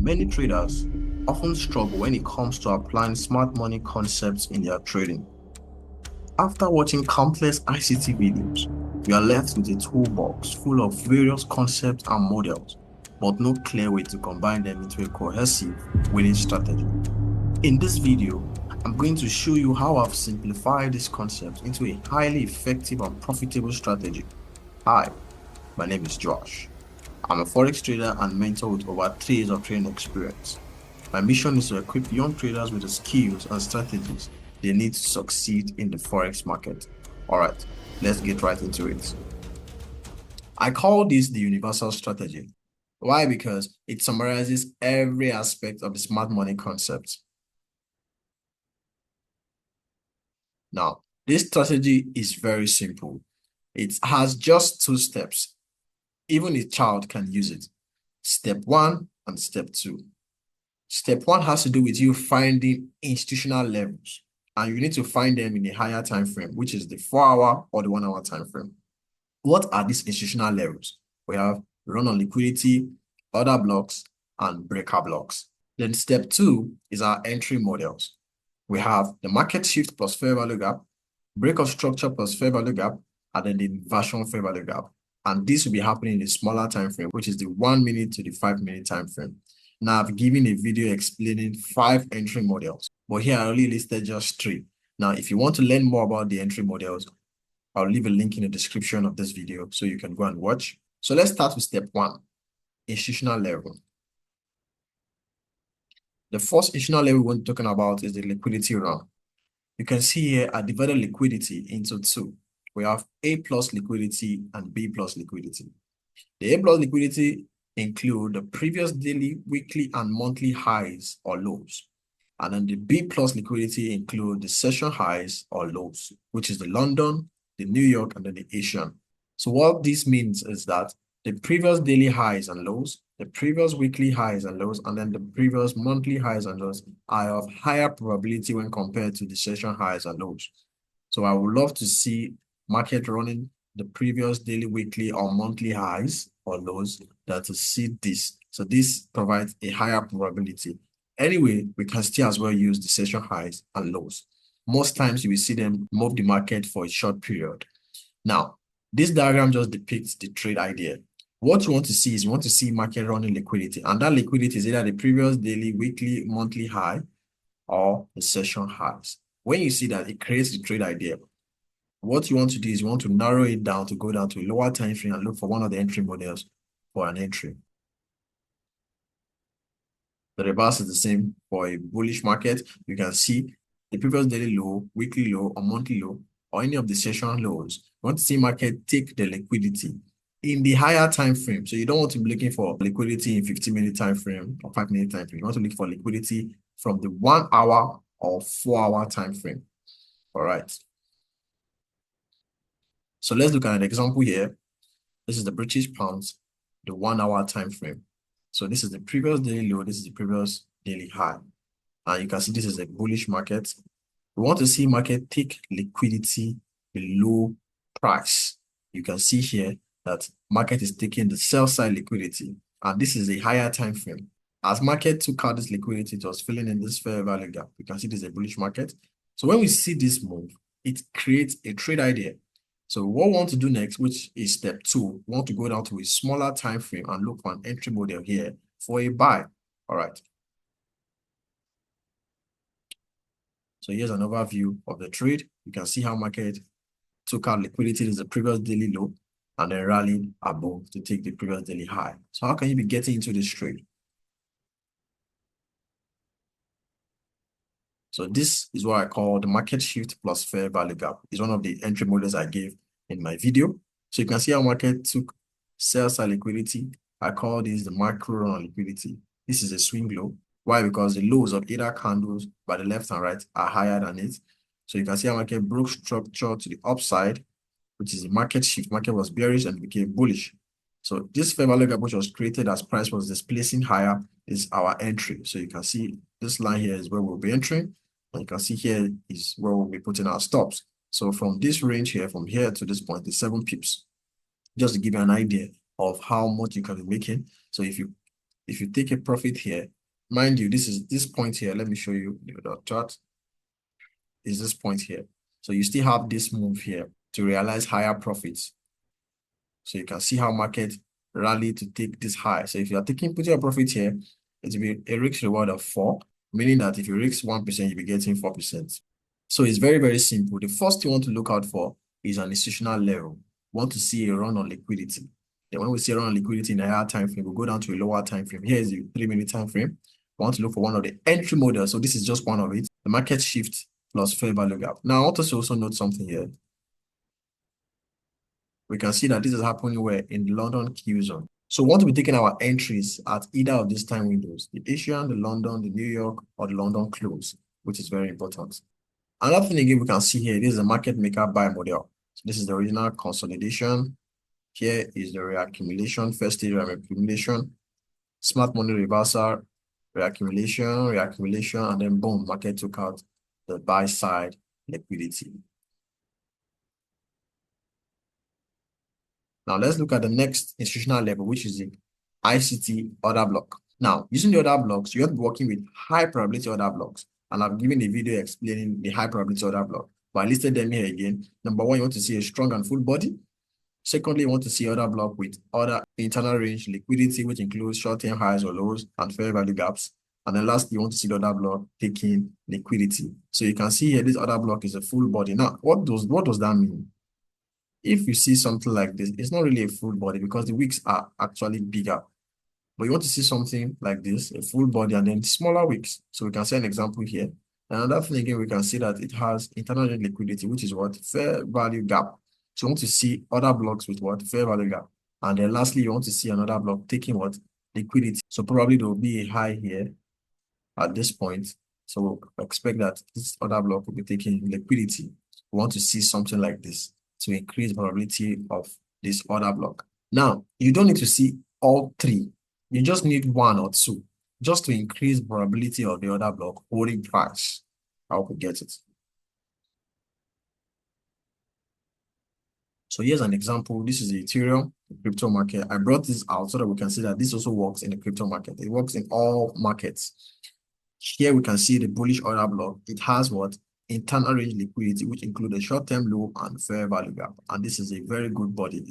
Many traders often struggle when it comes to applying smart money concepts in their trading. After watching countless ICT videos, we are left with a toolbox full of various concepts and models, but no clear way to combine them into a cohesive winning strategy. In this video, I'm going to show you how I've simplified this concept into a highly effective and profitable strategy. Hi, my name is Josh. I'm a Forex trader and mentor with over 3 years of trading experience. My mission is to equip young traders with the skills and strategies they need to succeed in the Forex market. All right, let's get right into it. I call this the universal strategy. Why? Because it summarizes every aspect of the smart money concept. Now, this strategy is very simple. It has just 2 steps. Even a child can use it. Step 1 and step 2. Step 1 has to do with you finding institutional levels, and you need to find them in a higher time frame, which is the 4-hour or the 1-hour time frame. What are these institutional levels? We have run on liquidity, order blocks, and breaker blocks. Then step 2 is our entry models. We have the market shift plus fair value gap, break of structure plus fair value gap, and then the inversion fair value gap. And this will be happening in a smaller time frame, which is the 1 minute to the 5-minute time frame. Now, I've given a video explaining 5 entry models, but here I only listed just 3. Now, if you want to learn more about the entry models, I'll leave a link in the description of this video so you can go and watch. So let's start with step 1, institutional level. The first institutional level we're talking about is the liquidity round. You can see here I divided liquidity into 2. We have A plus liquidity and B plus liquidity. The A plus liquidity include the previous daily, weekly, and monthly highs or lows. And then the B plus liquidity include the session highs or lows, which is the London, the New York, and then the Asian. So what this means is that the previous daily highs and lows, the previous weekly highs and lows, and then the previous monthly highs and lows are of higher probability when compared to the session highs and lows. So I would love to see market running the previous daily, weekly, or monthly highs or lows that to see this. So this provides a higher probability. Anyway, we can still as well use the session highs and lows. Most times you will see them move the market for a short period. Now, this diagram just depicts the trade idea. What you want to see is you want to see market running liquidity, and that liquidity is either the previous daily, weekly, monthly high or the session highs. When you see that, it creates the trade idea. What you want to do is you want to narrow it down to go down to a lower time frame and look for one of the entry models for an entry. The reverse is the same for a bullish market. You can see the previous daily low, weekly low, or monthly low, or any of the session lows. You want to see market take the liquidity in the higher time frame. So you don't want to be looking for liquidity in 15-minute time frame or 5-minute time frame. You want to look for liquidity from the 1-hour or 4-hour time frame. All right. So let's look at an example here. This is the British pounds, the 1-hour time frame. So this is the previous daily low, this is the previous daily high. And you can see this is a bullish market. We want to see market take liquidity below price. You can see here that market is taking the sell side liquidity, and this is a higher time frame. As market took out this liquidity, it was filling in this fair value gap. You can see this is a bullish market. So when we see this move, it creates a trade idea. So what we want to do next, which is step 2, we want to go down to a smaller time frame and look for an entry model here for a buy. All right. So here's an overview of the trade. You can see how market took out liquidity is the previous daily low and then rallied above to take the previous daily high. So how can you be getting into this trade? So this is what I call the market shift plus fair value gap. It's one of the entry models I gave in my video. So you can see how market took sell side liquidity. I call this the macro run on liquidity. This is a swing low. Why? Because the lows of either candles by the left and right are higher than it. So you can see how market broke structure to the upside, which is the market shift. Market was bearish and became bullish. So this fair value gap, which was created as price was displacing higher, is our entry. So you can see this line here is where we'll be entering. And you can see here is where we'll be putting our stops. So from this range here, from here to this point, is 7 pips. Just to give you an idea of how much you can be making. So if you If you take a profit here, mind you, this is this point here. Let me show you the chart. Is this point here. So you still have this move here to realize higher profits. So you can see how market rally to take this high. So if you are putting your profit here, it will be a risk reward of 4, meaning that if you risk 1%, you'll be getting 4%. So it's very, very simple. The first thing you want to look out for is an institutional level. We want to see a run on liquidity. Then when we see a run on liquidity in a higher time frame, we'll go down to a lower time frame. Here is the 3-minute time frame. We want to look for one of the entry models. So this is just one of it. The market shift plus fair value gap. Now, I want us to also note something here. We can see that this is happening where in the London Q zone. So we want to be taking our entries at either of these time windows, the Asian, the London, the New York, or the London close, which is very important. Another thing again we can see here, this is a market maker buy model. So this is the original consolidation. Here is the reaccumulation, first stage reaccumulation, smart money reversal, reaccumulation, and then boom, market took out the buy side liquidity. Now let's look at the next institutional level, which is the ICT order block. Now, using the order blocks, you have to be working with high probability order blocks. And I've given a video explaining the high probability order block. But I listed them here again. Number one, you want to see a strong and full body. Secondly, you want to see order block with order internal range liquidity, which includes short-term highs or lows and fair value gaps. And then lastly, you want to see the order block taking liquidity. So you can see here, this order block is a full body. Now, what does that mean? If you see something like this, it's not really a full body because the wicks are actually bigger. But you want to see something like this, a full body, and then smaller wicks. So we can see an example here. Another thing again, we can see that it has internal range liquidity, which is what? Fair value gap. So you want to see other blocks with what? Fair value gap. And then lastly, you want to see another block taking what? Liquidity. So probably there will be a high here at this point. So we'll expect that this other block will be taking liquidity. We want to see something like this to increase the probability of this order block. Now, you don't need to see all three. You just need one or two just to increase probability of the order block holding price. I hope you get it. So here's an example. This is the Ethereum crypto market. I brought this out so that we can see that this also works in the crypto market. It works in all markets. Here we can see the bullish order block. It has what? Internal range liquidity, which includes a short-term low and fair value gap. And this is a very good body.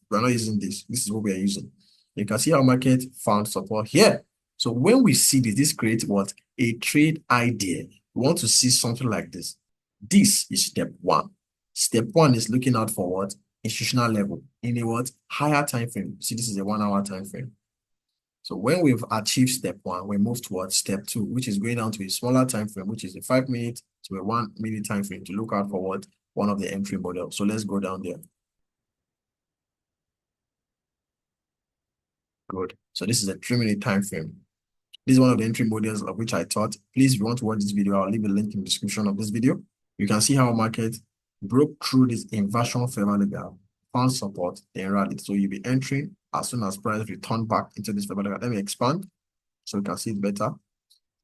We're not using this. This is what we are using. You can see our market found support here. So when we see this, this creates what? A trade idea. We want to see something like this. This is step one. Step one is looking out for what? Institutional level in a what? Higher time frame. See, this is a 1 hour time frame. So when we've achieved step one, we move towards step two, which is going down to a smaller time frame, which is a 5-minute to a 1-minute time frame to look out for what? One of the entry models. So let's go down there. Good. So this is a 3-minute time frame. This is one of the entry models of which I taught. Please, if you want to watch this video, I'll leave a link in the description of this video. You can see how market broke through this inversion fair value gap, found support, then rallied. So you'll be entering as soon as price return back into this fair value gap. Let me expand so we can see it better.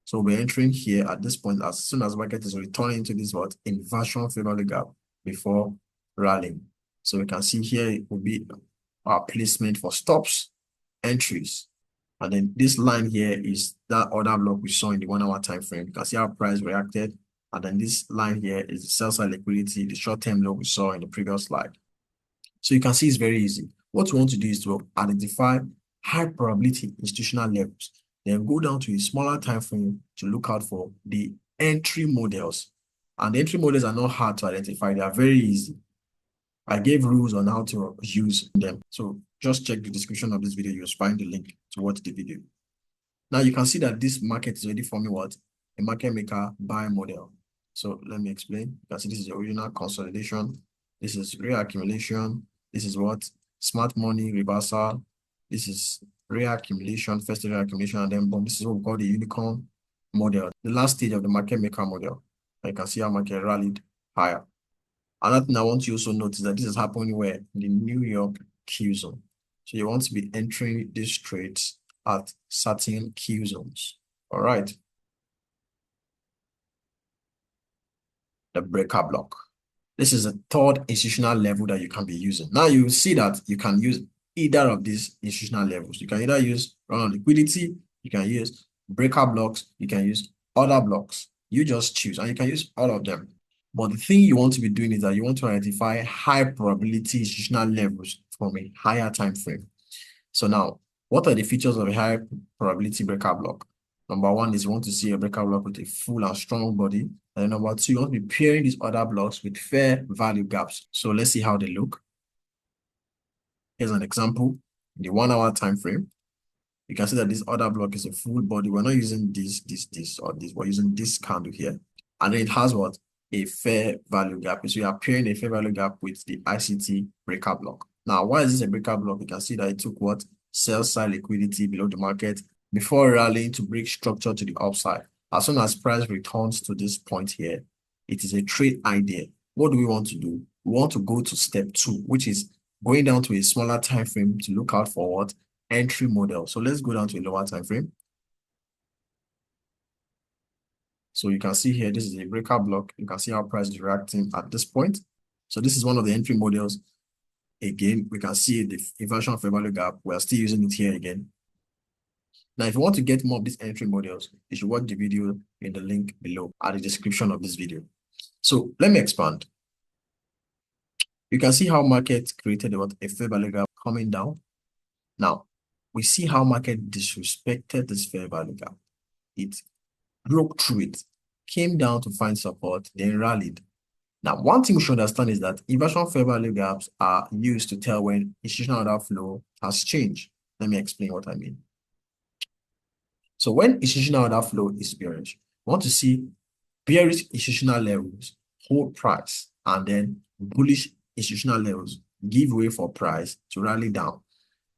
So we're entering here at this point as soon as market is returning into this what? Inversion fair value gap before rallying. So we can see here it will be our placement for stops, entries. And then this line here is that order block we saw in the 1 hour time frame. You can see how price reacted. And then this line here is the sell side liquidity, the short-term low we saw in the previous slide. So you can see it's very easy. What we want to do is to identify high probability institutional levels, then go down to a smaller time frame to look out for the entry models. And the entry models are not hard to identify. They are very easy. I gave rules on how to use them. So just check the description of this video. You'll find the link to watch the video. Now you can see that this market is already forming what? A market maker buy model. So let me explain. You can see this is the original consolidation. This is reaccumulation. This is what? Smart money reversal. This is reaccumulation, first reaccumulation, and then boom. This is what we call the unicorn model, the last stage of the market maker model. And you can see how market rallied higher. Another thing I want you also notice that this is happening where? In the New York Q zone. So you want to be entering these trades at certain Q zones. All right. The breaker block. This is a third institutional level that you can be using. Now you see that you can use either of these institutional levels. You can either use run on liquidity, you can use breaker blocks, you can use other blocks. You just choose, and you can use all of them. But the thing you want to be doing is that you want to identify high probability institutional levels from a higher time frame. So now, what are the features of a high probability breaker block? Number one is you want to see a breaker block with a full and strong body. And number two, you want to be pairing these other blocks with fair value gaps. So let's see how they look. Here's an example. In the 1 hour time frame, you can see that this other block is a full body. We're not using this, or this. We're using this candle here. And then it has what? A fair value gap. So you are pairing a fair value gap with the ICT breaker block. Now, why is this a breaker block? You can see that it took what? Sell side liquidity below the market before rallying to break structure to the upside. As soon as price returns to this point here, it is a trade idea. What do we want to do? We want to go to step 2, which is going down to a smaller time frame to look out for what? Entry model. So let's go down to a lower time frame. So you can see here, this is a breaker block. You can see how price is reacting at this point. So this is one of the entry models. Again, we can see the inversion of fair value gap. We are still using it here again. Now, if you want to get more of these entry models, you should watch the video in the link below at the description of this video. So let me expand. You can see how market created a fair value gap coming down. Now, we see how market disrespected this fair value gap. It broke through it, came down to find support, then rallied. Now, one thing we should understand is that inversion fair value gaps are used to tell when institutional order flow has changed. Let me explain what I mean. So when institutional order flow is bearish, we want to see bearish institutional levels hold price, and then bullish institutional levels give way for price to rally down.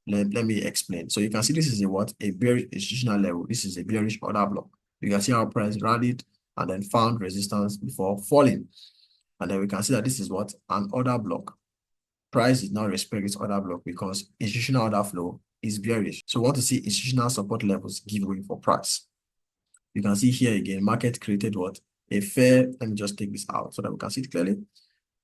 Let me explain. So you can see this is a what? A bearish institutional level. This is a bearish order block. You can see how price rallied and then found resistance before falling. And then we can see that this is what? An order block. Price did not respect this order block because institutional order flow is bearish. So we want to see institutional support levels give way for price. You can see here again, market created what? A fair, let me just take this out so that we can see it clearly.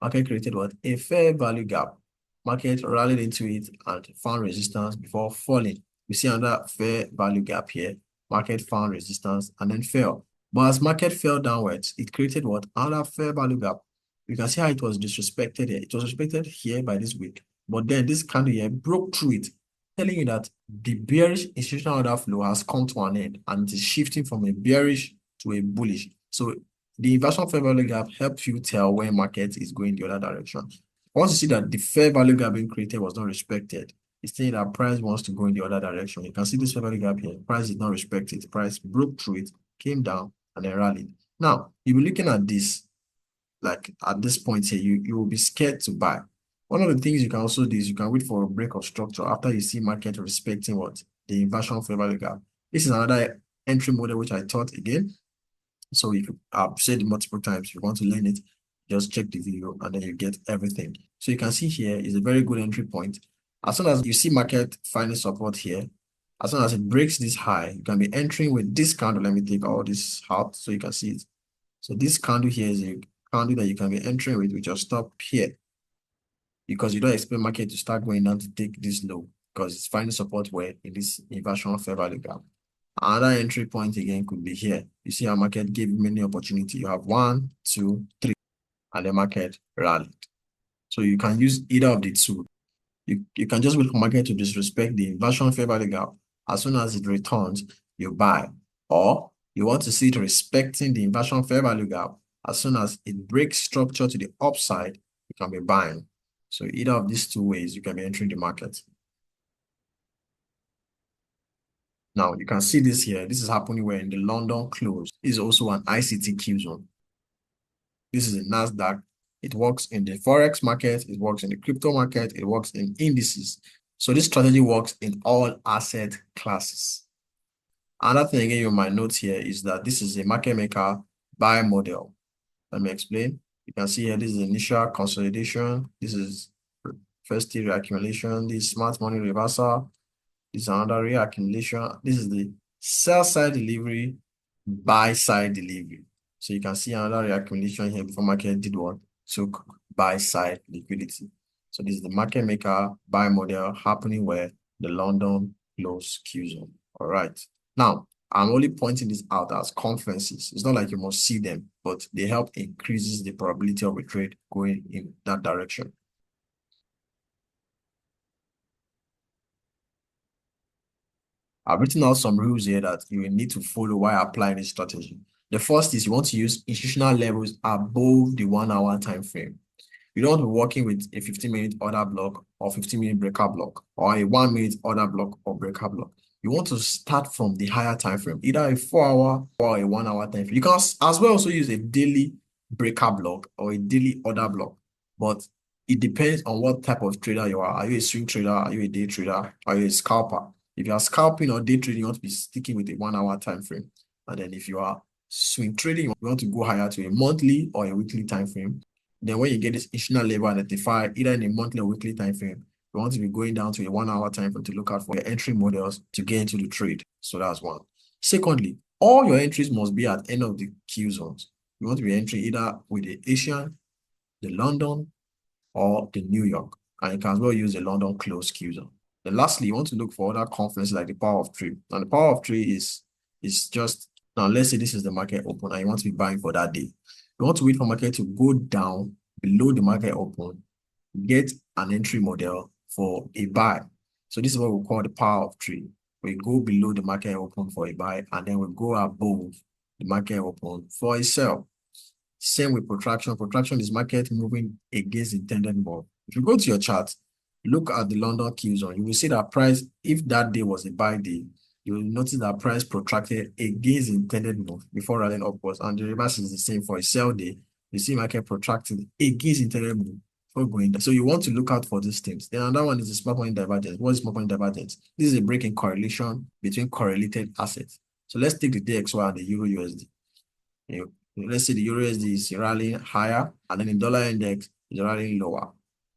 Market created what? A fair value gap. Market rallied into it and found resistance before falling. We see another fair value gap here. Market found resistance and then fell. But as market fell downwards, it created what? Another fair value gap. You can see how it was disrespected here. It was respected here by this wick. But then this candle here broke through it, telling you that the bearish institutional order flow has come to an end and it is shifting from a bearish to a bullish. So the inversion fair value gap helps you tell when market is going the other direction. Once you see that the fair value gap being created was not respected, it's saying that price wants to go in the other direction. You can see this fair value gap here. Price did not respect it. Price broke through it, came down, and then rallied. Now, you'll be looking at this, like at this point here, you will be scared to buy. One of the things you can also do is you can wait for a break of structure after you see market respecting what? The inversion fair value gap. This is another entry model which I taught again. So if I've said it multiple times, if you want to learn it, just check the video and then you get everything. So you can see here is a very good entry point. As soon as you see market finding support here, as soon as it breaks this high, you can be entering with this candle. Let me take all this out so you can see it. So this candle here is a candle that you can be entering with your stop here, because you don't expect market to start going down to take this low because it's finding support where in this inversion fair value gap. Another entry point again could be here. You see how market gave many opportunity. You have 1, 2, 3, and the market rallied. So you can use either of the two. You can just wait for market to disrespect the inversion fair value gap. As soon as it returns, you buy. Or you want to see it respecting the inversion fair value gap. As soon as it breaks structure to the upside, you can be buying. So either of these two ways, you can be entering the market. Now, you can see this here. This is happening where in the London close is also an ICT Q zone. This is a NASDAQ. It works in the Forex market. It works in the crypto market. It works in indices. So this strategy works in all asset classes. Another thing again you might note here is that this is a market maker buy model. Let me explain. You can see here, this is initial consolidation. This is first tier reaccumulation. This is smart money reversal. This is another reaccumulation. This is the sell side delivery, buy side delivery. So you can see another reaccumulation here before market did what? Took buy side liquidity. So this is the market maker buy model happening where the London close Q zone. All right. Now, I'm only pointing this out as conferences. It's not like you must see them, but they help increases the probability of a trade going in that direction. I've written out some rules here that you will need to follow while applying this strategy. The first is you want to use institutional levels above the 1 hour time frame. You don't want to be working with a 15-minute order block or 15-minute breaker block or a 1-minute order block or breaker block. You want to start from the higher time frame, either a 4-hour or a 1 hour time frame. You can as well also use a daily breaker block or a daily order block, but it depends on what type of trader you are. Are you a swing trader? Are you a day trader? Are you a scalper? If you are scalping or day trading, you want to be sticking with a 1 hour time frame. And then if you are swing trading, you want to go higher to a monthly or a weekly time frame. Then when you get this institutional level identified, either in a monthly or weekly time frame, you want to be going down to a 1 hour time frame to look out for your entry models to get into the trade. So that's one. Secondly, all your entries must be at end of the Q zones. You want to be entering either with the Asian, the London, or the New York. And you can as well use the London close Q zone. Then lastly, you want to look for other conferences like the power of three. And the power of three is just, now let's say this is the market open and you want to be buying for that day. You want to wait for market to go down below the market open, get an entry model for a buy. So this is what we call the power of three. We go below the market open for a buy, and then we go above the market open for a sell. Same with protraction. Protraction is market moving against intended move. If you go to your chart, look at the London Q zone, you will see that price, if that day was a buy day, you will notice that price protracted against intended move before rallying upwards. And the reverse is the same for a sell day. You see market protracting against intended move before going down. So you want to look out for these things. Then another one is the small point divergence. What is small point divergence? This is a break in correlation between correlated assets. So let's take the DXY and the Euro USD. Let's say the Euro USD is rallying higher and then the dollar index is rallying lower.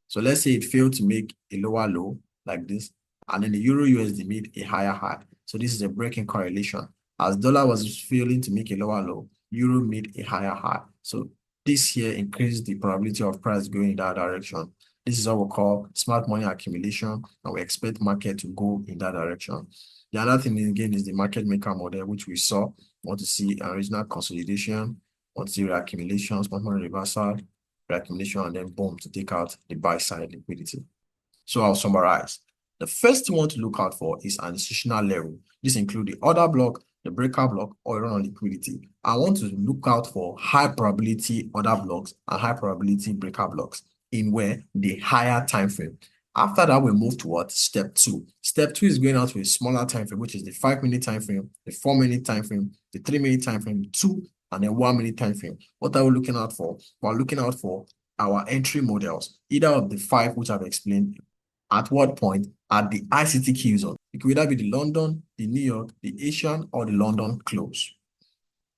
So let's say it failed to make a lower low like this, and then the Euro USD made a higher high. So this is a breaking correlation. As dollar was failing to make a lower low, Euro made a higher high. So this here increases the probability of price going in that direction. This is what we call smart money accumulation, and we expect market to go in that direction. The other thing again is the market maker model, which we saw. Want to see original consolidation, want to see reaccumulation, smart money reversal, reaccumulation, and then boom, to take out the buy side liquidity. So I'll summarize. The first thing you want to look out for is an institutional level. This includes the order block, the breaker block, or run on liquidity. I want to look out for high probability order blocks and high probability breaker blocks in where the higher time frame. After that, we move towards step two. Step two is going out to a smaller time frame, which is the 5-minute time frame, the 4-minute time frame, the 3-minute time frame, 2, and then 1-minute time frame. What are we looking out for? We're looking out for our entry models, either of the 5 which I've explained. At what point? At the ICT Q zone. It could either be the London, the New York, the Asian, or the London close.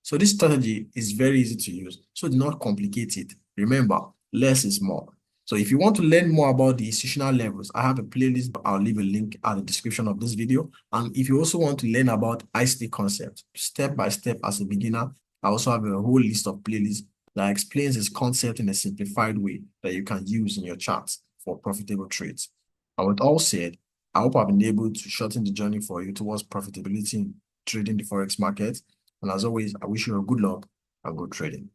So this strategy is very easy to use, so do not complicate it. Remember, less is more. So if you want to learn more about the institutional levels, I have a playlist. I'll leave a link at the description of this video. And if you also want to learn about ICT concepts, step by step as a beginner, I also have a whole list of playlists that explains this concept in a simplified way that you can use in your charts for profitable trades. And with all said, I hope I've been able to shorten the journey for you towards profitability in trading the Forex market. And as always, I wish you a good luck and good trading.